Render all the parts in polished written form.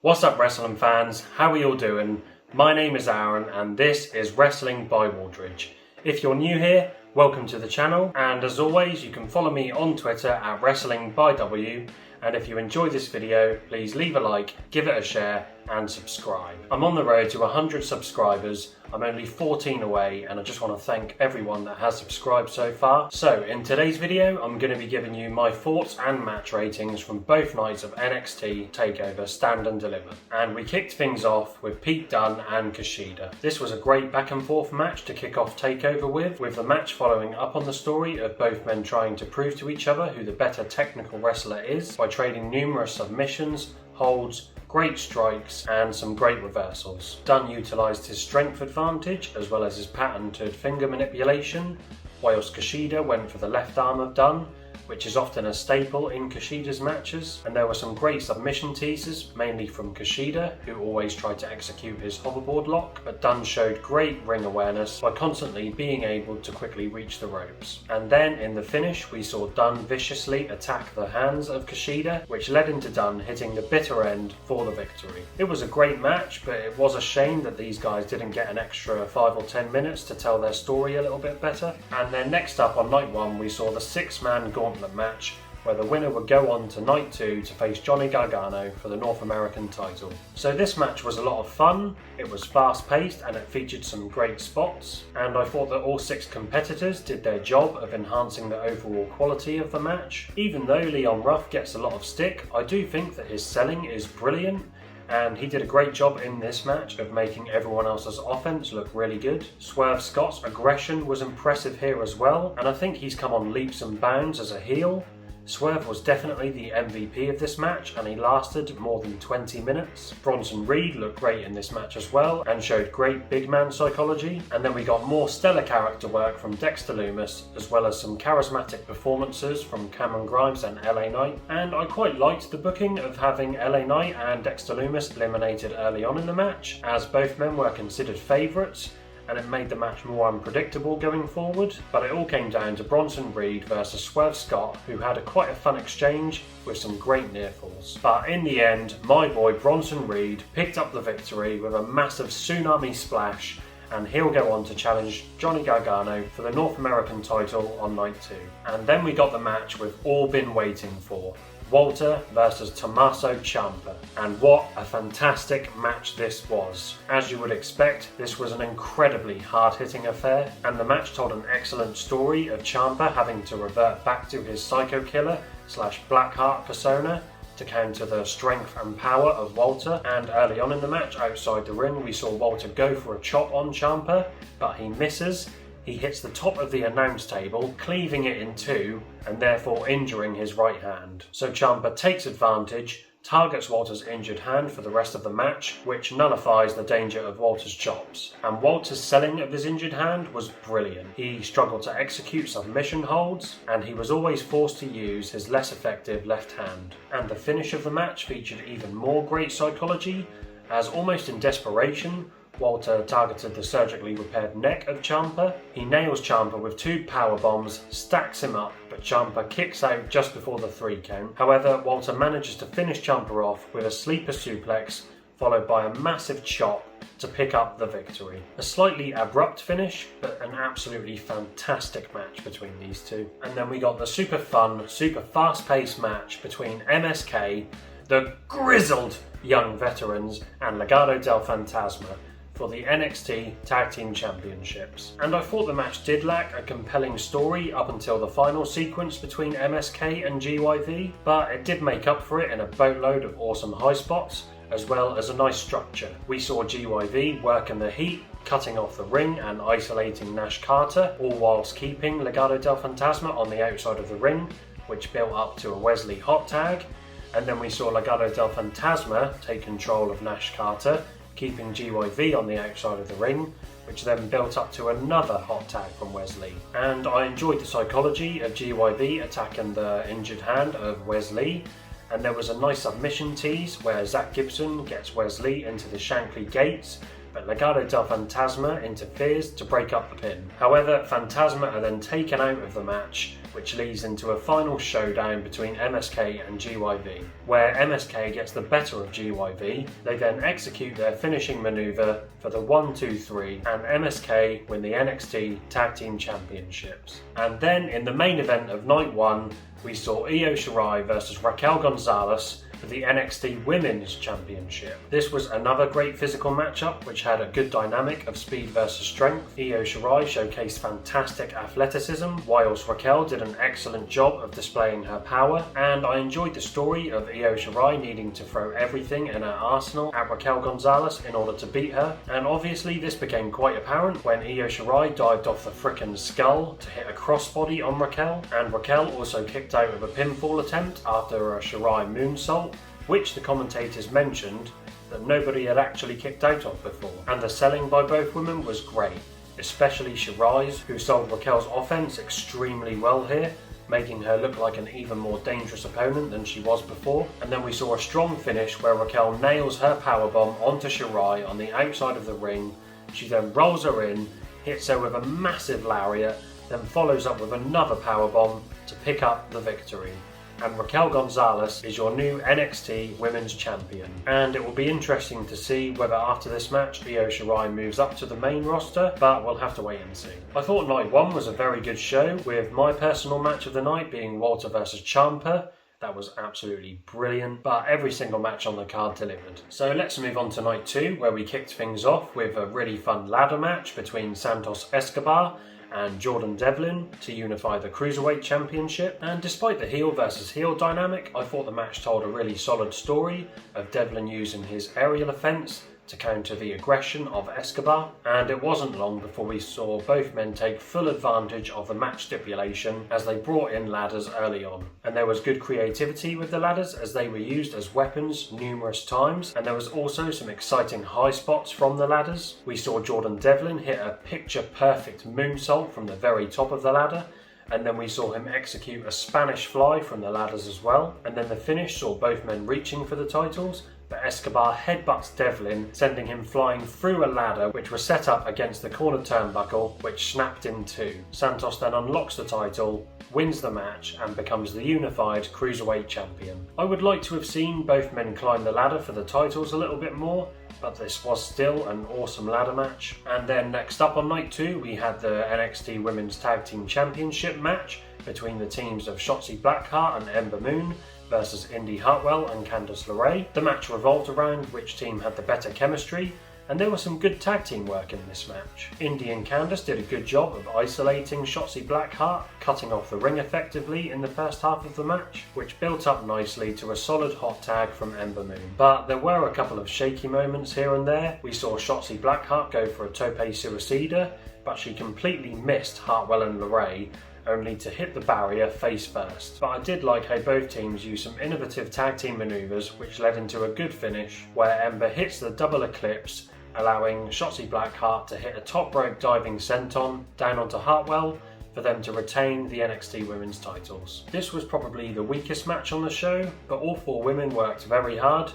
What's up, wrestling fans? How are you all doing? My name is Aaron and this is Wrestling by Waldridge. If you're new here, welcome to the channel, and as always you can follow me on Twitter at WrestlingByW, and if you enjoy this video please leave a like, give it a share and subscribe. I'm on the road to 100 subscribers. I'm only 14 away and I just want to thank everyone that has subscribed so far. So in today's video I'm going to be giving you my thoughts and match ratings from both nights of NXT Takeover Stand and Deliver. And we kicked things off with Pete Dunne and Kushida. This was a great back and forth match to kick off Takeover with the match following up on the story of both men trying to prove to each other who the better technical wrestler is by trading numerous submissions, holds, great strikes and some great reversals. Dunne utilised his strength advantage as well as his patented finger manipulation, whilst Kushida went for the left arm of Dunne, which is often a staple in Kushida's matches, and there were some great submission teasers, mainly from Kushida, who always tried to execute his hoverboard lock, but Dunne showed great ring awareness by constantly being able to quickly reach the ropes. And then in the finish we saw Dunne viciously attack the hands of Kushida, which led into Dunne hitting the bitter end for the victory. It was a great match, but it was a shame that these guys didn't get an extra 5 or 10 minutes to tell their story a little bit better. And then next up on night 1 we saw the 6-man Gauntlet Match, where the winner would go on to night 2 to face Johnny Gargano for the North American title. So this match was a lot of fun, it was fast paced and it featured some great spots, and I thought that all 6 competitors did their job of enhancing the overall quality of the match. Even though Leon Ruff gets a lot of stick, I do think that his selling is brilliant, and he did a great job in this match of making everyone else's offense look really good. Swerve Scott's aggression was impressive here as well, and I think he's come on leaps and bounds as a heel. Swerve was definitely the MVP of this match and he lasted more than 20 minutes. Bronson Reed looked great in this match as well and showed great big man psychology. And then we got more stellar character work from Dexter Lumis, as well as some charismatic performances from Cameron Grimes and LA Knight. And I quite liked the booking of having LA Knight and Dexter Lumis eliminated early on in the match, as both men were considered favourites, and it made the match more unpredictable going forward. But it all came down to Bronson Reed versus Swerve Scott, who had quite a fun exchange with some great near falls. But in the end, my boy Bronson Reed picked up the victory with a massive tsunami splash, and he'll go on to challenge Johnny Gargano for the North American title on night 2. And then we got the match we've all been waiting for. Walter versus Tommaso Ciampa, and what a fantastic match this was. As you would expect, this was an incredibly hard-hitting affair, and the match told an excellent story of Ciampa having to revert back to his psycho killer / Blackheart persona to counter the strength and power of Walter. And early on in the match, outside the ring, we saw Walter go for a chop on Ciampa, but he misses. He hits the top of the announce table, cleaving it in 2 and therefore injuring his right hand. So Ciampa takes advantage, targets Walter's injured hand for the rest of the match, which nullifies the danger of Walter's chops. And Walter's selling of his injured hand was brilliant. He struggled to execute submission holds, and he was always forced to use his less effective left hand. And the finish of the match featured even more great psychology, as almost in desperation, Walter targeted the surgically repaired neck of Ciampa. He nails Ciampa with 2 power bombs, stacks him up, but Ciampa kicks out just before the 3 count. However, Walter manages to finish Ciampa off with a sleeper suplex, followed by a massive chop to pick up the victory. A slightly abrupt finish, but an absolutely fantastic match between these two. And then we got the super fun, super fast-paced match between MSK, the grizzled young veterans, and Legato Del Fantasma for the NXT Tag Team Championships. And I thought the match did lack a compelling story up until the final sequence between MSK and GYV, but it did make up for it in a boatload of awesome high spots, as well as a nice structure. We saw GYV working the heat, cutting off the ring and isolating Nash Carter, all whilst keeping Legato Del Fantasma on the outside of the ring, which built up to a Wesley hot tag. And then we saw Legato Del Fantasma take control of Nash Carter, keeping GYV on the outside of the ring, which then built up to another hot tag from Wesley. And I enjoyed the psychology of GYV attacking the injured hand of Wesley, and there was a nice submission tease where Zach Gibson gets Wesley into the Shankly gates but Legato Del Fantasma interferes to break up the pin. However, Fantasma are then taken out of the match, which leads into a final showdown between MSK and GYV, where MSK gets the better of GYV. They then execute their finishing maneuver for the 1-2-3, and MSK win the NXT Tag Team Championships. And then in the main event of night 1, we saw Io Shirai versus Raquel Gonzalez for the NXT Women's Championship. This was another great physical matchup which had a good dynamic of speed versus strength. Io Shirai showcased fantastic athleticism, whilst Raquel did an excellent job of displaying her power, and I enjoyed the story of Io Shirai needing to throw everything in her arsenal at Raquel Gonzalez in order to beat her, and obviously this became quite apparent when Io Shirai dived off the frickin' skull to hit a crossbody on Raquel, and Raquel also kicked out of a pinfall attempt after a Shirai moonsault, which the commentators mentioned that nobody had actually kicked out of before. And the selling by both women was great, especially Shirai's, who sold Raquel's offense extremely well here, making her look like an even more dangerous opponent than she was before. And then we saw a strong finish where Raquel nails her powerbomb onto Shirai on the outside of the ring. She then rolls her in, hits her with a massive lariat, then follows up with another powerbomb to pick up the victory. And Raquel Gonzalez is your new NXT Women's Champion. And it will be interesting to see whether after this match Io Shirai moves up to the main roster, but we'll have to wait and see. I thought night 1 was a very good show, with my personal match of the night being Walter versus Champa. That was absolutely brilliant, but every single match on the card delivered. So let's move on to night 2, where we kicked things off with a really fun ladder match between Santos Escobar and Jordan Devlin to unify the Cruiserweight Championship. And despite the heel versus heel dynamic, I thought the match told a really solid story of Devlin using his aerial offense to counter the aggression of Escobar, and it wasn't long before we saw both men take full advantage of the match stipulation as they brought in ladders early on. And there was good creativity with the ladders as they were used as weapons numerous times, and there was also some exciting high spots from the ladders. We saw Jordan Devlin hit a picture perfect moonsault from the very top of the ladder, and then we saw him execute a Spanish fly from the ladders as well. And then the finish saw both men reaching for the titles, but Escobar headbutts Devlin, sending him flying through a ladder which was set up against the corner turnbuckle, which snapped in two. Santos then unlocks the title, wins the match, and becomes the unified Cruiserweight Champion. I would like to have seen both men climb the ladder for the titles a little bit more, but this was still an awesome ladder match. And then next up on night 2 we had the NXT Women's Tag Team Championship match between the teams of Shotzi Blackheart and Ember versus Indy Hartwell and Candice LeRae. The match revolved around which team had the better chemistry, and there was some good tag team work in this match. Indy and Candice did a good job of isolating Shotzi Blackheart, cutting off the ring effectively in the first half of the match, which built up nicely to a solid hot tag from Ember Moon. But there were a couple of shaky moments here and there. We saw Shotzi Blackheart go for a tope suicida, but she completely missed Hartwell and LeRae, only to hit the barrier face first. But I did like how both teams used some innovative tag team maneuvers, which led into a good finish where Ember hits the double eclipse, allowing Shotzi Blackheart to hit a top rope diving senton down onto Hartwell for them to retain the NXT Women's titles. This was probably the weakest match on the show, but all four women worked very hard,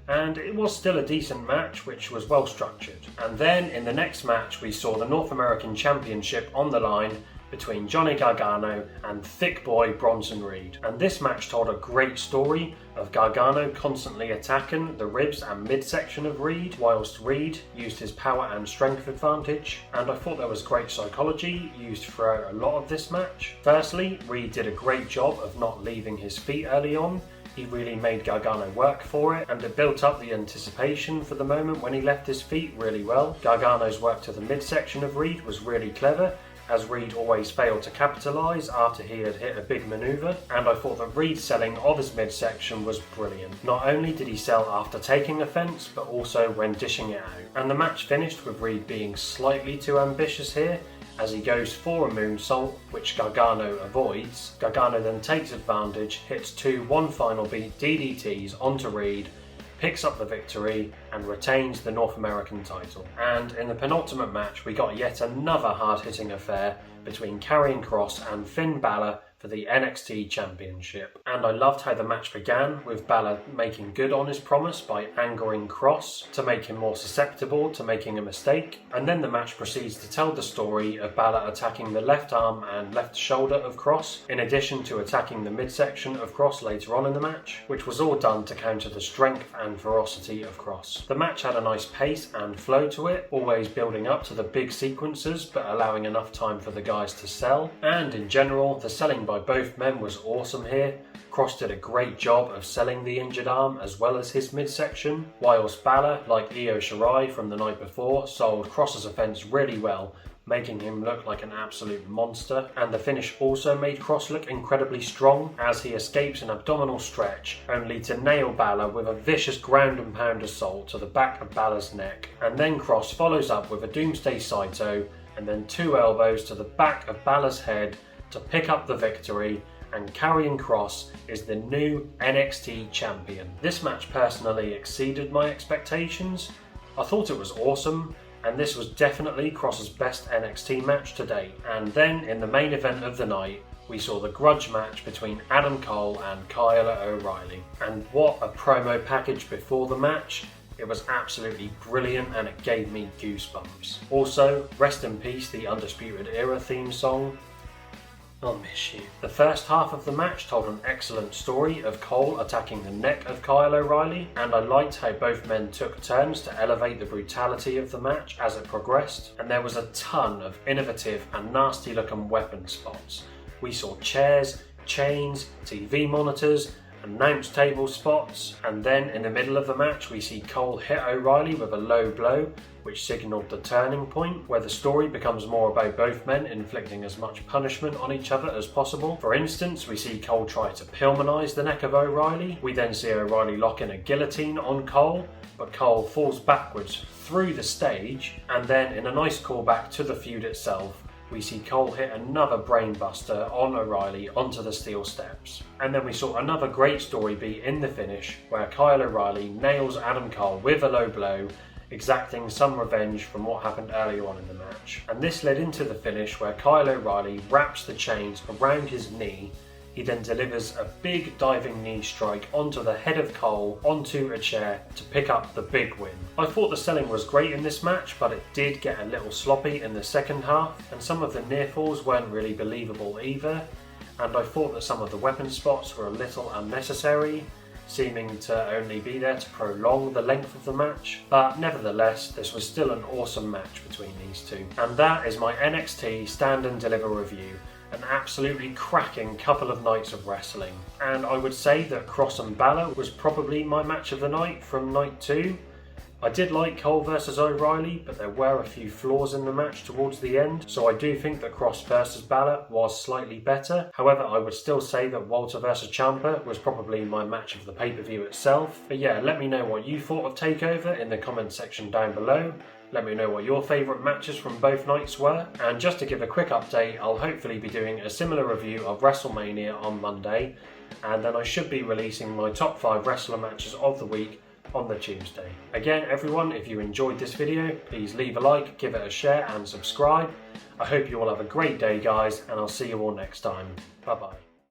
and it was still a decent match which was well structured. And then in the next match we saw the North American Championship on the line between Johnny Gargano and thick boy Bronson Reed. And this match told a great story of Gargano constantly attacking the ribs and midsection of Reed, whilst Reed used his power and strength advantage. And I thought there was great psychology used throughout a lot of this match. Firstly, Reed did a great job of not leaving his feet early on. He really made Gargano work for it, and it built up the anticipation for the moment when he left his feet really well. Gargano's work to the midsection of Reed was really clever, as Reed always failed to capitalise after he had hit a big manoeuvre, and I thought that Reed's selling of his midsection was brilliant. Not only did he sell after taking offence, but also when dishing it out. And the match finished with Reed being slightly too ambitious here, as he goes for a moonsault, which Gargano avoids. Gargano then takes advantage, hits two one final beat DDTs onto Reed, picks up the victory, and retains the North American title. And in the penultimate match, we got yet another hard-hitting affair between Karrion Kross and Finn Balor for the NXT Championship. And I loved how the match began, with Balor making good on his promise by angering Kross to make him more susceptible to making a mistake. And then the match proceeds to tell the story of Balor attacking the left arm and left shoulder of Kross, in addition to attacking the midsection of Kross later on in the match, which was all done to counter the strength and ferocity of Kross. The match had a nice pace and flow to it, always building up to the big sequences but allowing enough time for the guys to sell. And in general, the selling by both men was awesome here. Kross did a great job of selling the injured arm as well as his midsection, whilst Balor, like Io Shirai from the night before, sold Kross's offense really well, making him look like an absolute monster. And the finish also made Kross look incredibly strong as he escapes an abdominal stretch, only to nail Balor with a vicious ground and pound assault to the back of Balor's neck. And then Kross follows up with a Doomsday Saito and then 2 elbows to the back of Balor's head to pick up the victory, and Karrion Kross is the new NXT champion. This match personally exceeded my expectations. I thought it was awesome, and this was definitely Kross's best NXT match to date. And then in the main event of the night, we saw the grudge match between Adam Cole and Kyle O'Reilly. And what a promo package before the match. It was absolutely brilliant and it gave me goosebumps. Also, rest in peace the Undisputed Era theme song. I'll miss you. The first half of the match told an excellent story of Cole attacking the neck of Kyle O'Reilly, and I liked how both men took turns to elevate the brutality of the match as it progressed, and there was a ton of innovative and nasty looking weapon spots. We saw chairs, chains, TV monitors, announce table spots, and then in the middle of the match we see Cole hit O'Reilly with a low blow, which signalled the turning point, where the story becomes more about both men inflicting as much punishment on each other as possible. For instance, we see Cole try to Pillmanize the neck of O'Reilly. We then see O'Reilly lock in a guillotine on Cole, but Cole falls backwards through the stage, and then in a nice callback to the feud itself, we see Cole hit another brainbuster on O'Reilly onto the steel steps. And then we saw another great story beat in the finish, where Kyle O'Reilly nails Adam Cole with a low blow, exacting some revenge from what happened earlier on in the match. And this led into the finish where Kyle O'Reilly wraps the chains around his knee. He then delivers a big diving knee strike onto the head of Cole onto a chair to pick up the big win. I thought the selling was great in this match, but it did get a little sloppy in the second half, and some of the near falls weren't really believable either, and I thought that some of the weapon spots were a little unnecessary, seeming to only be there to prolong the length of the match. But nevertheless, this was still an awesome match between these two. And that is my NXT Stand and Deliver review. An absolutely cracking couple of nights of wrestling. And I would say that Kross and Balor was probably my match of the night from night 2. I did like Cole versus O'Reilly, but there were a few flaws in the match towards the end, so I do think that Kross versus Balor was slightly better. However, I would still say that Walter versus Champa was probably my match of the pay-per-view itself. But yeah, let me know what you thought of Takeover in the comment section down below. Let me know what your favourite matches from both nights were. And just to give a quick update, I'll hopefully be doing a similar review of Wrestlemania on Monday, and then I should be releasing my top 5 wrestler matches of the week on the Tuesday. Again, everyone, if you enjoyed this video, please leave a like, give it a share and subscribe. I hope you all have a great day, guys, and I'll see you all next time. Bye bye.